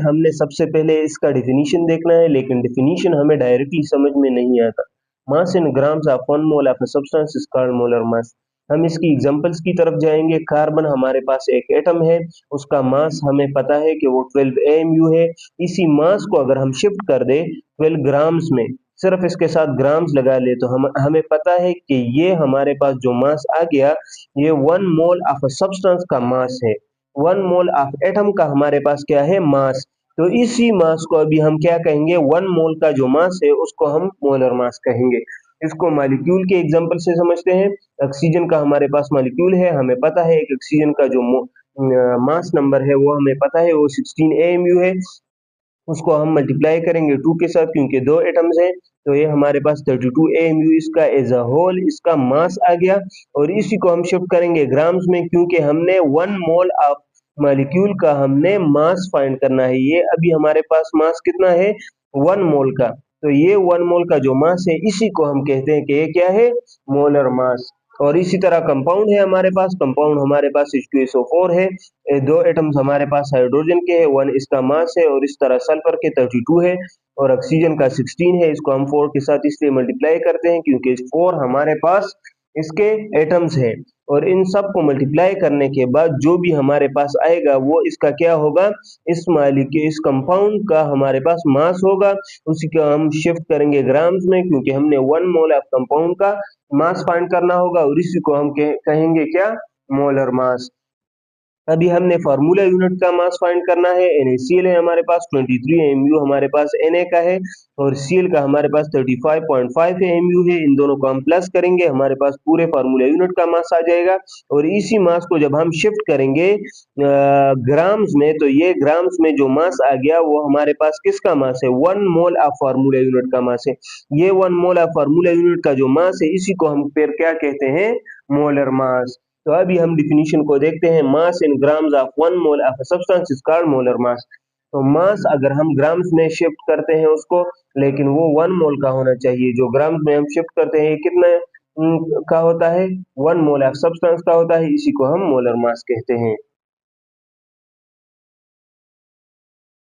हमने सबसे पहले इसका डेफिनेशन देखना है, लेकिन डेफिनेशन हमें डायरेक्टली समझ में नहीं आता। Mass in grams of 1 mole of a substance is called molar mass. हम इसकी एग्जांपल्स की तरफ जाएंगे। कार्बन हमारे पास एक एटम है, उसका मास हमें पता है कि वो 12 AMU है। इसी मास को अगर हम शिफ्ट कर दे 12 ग्राम्स में, सिर्फ इसके साथ ग्राम्स लगा ले, तो हमें पता है कि ये हमारे पास जो मास आ गया, ये 1 मोल ऑफ अ सब्सटेंस का मास है। 1 मोल ऑफ एटम का हमारे पास क्या है, मास। तो इसी मास को अभी हम क्या कहेंगे, 1 मोल का जो मास है उसको हम मोलर मास कहेंगे। इसको मॉलिक्यूल के एग्जांपल से समझते हैं। ऑक्सीजन का हमारे पास मॉलिक्यूल है, हमें पता है एक ऑक्सीजन का जो मास नंबर है वो हमें पता है, वो 16 AMU है। उसको हम मल्टीप्लाई करेंगे 2 के साथ, क्योंकि दो एटम्स हैं, तो ये हमारे पास 32 AMU इसका एज अ होल इसका मास आ गया। और इसी को हम शिफ्ट करेंगे ग्राम्स में, क्योंकि हमने 1 मोल ऑफ मॉलिक्यूल का हमने मास फाइंड करना है। ये अभी हमारे पास मास कितना है, 1 मोल का। तो ये 1 मोल का जो मास है, इसी को हम कहते हैं कि ये क्या है, मोलर मास। और इसी तरह कंपाउंड है हमारे पास। कंपाउंड हमारे पास H2SO4 है। दो एटम्स हमारे पास हाइड्रोजन के हैं, 1 इसका मास है, और इस तरह सल्फर के 32 है, और ऑक्सीजन का 16 है। इसको हम 4 के साथ इसलिए मल्टीप्लाई करते हैं क्योंकि 4 हमारे पास इसके एटम्स है। और इन सब को मल्टीप्लाई करने के बाद जो भी हमारे पास आएगा वो इसका क्या होगा, इस मालिक्यूल इस कंपाउंड का हमारे पास मास होगा। उसी को हम शिफ्ट करेंगे ग्राम्स में, क्योंकि हमने 1 मोल ऑफ कंपाउंड का मास फाइंड करना होगा, और इसी को हम कहेंगे क्या, मोलर मास। अभी हमने फार्मूला यूनिट का मास फाइंड करना है। NaCl है हमारे पास 23 AMU, हमारे पास Na का है, और Cl का हमारे पास 35.5 AMU है। इन दोनों को हम प्लस करेंगे, हमारे पास पूरे फार्मूला यूनिट का मास आ जाएगा। और इसी मास को जब हम शिफ्ट करेंगे ग्राम्स में, तो ये ग्राम्स में जो मास आ गया वो हमारे पास किसका मास है, 1 मोल ऑफ फार्मूला यूनिट का मास है। ये 1 मोल ऑफ फार्मूला यूनिट का जो मास है, इसी को हम फिर क्या कहते हैं, मोलर मास। तो अभी हम डिफिनीशन को देखते हैं। Mass in grams of 1 mole of a substance is called molar mass. तो मास अगर हम ग्राम्स में शिफ्ट करते हैं उसको, लेकिन वो 1 मोल का होना चाहिए। जो ग्राम्स में हम शिफ्ट करते हैं कितने का होता है, 1 मोल ऑफ सब्सटेंस का होता है। इसी को हम मोलर मास कहते हैं।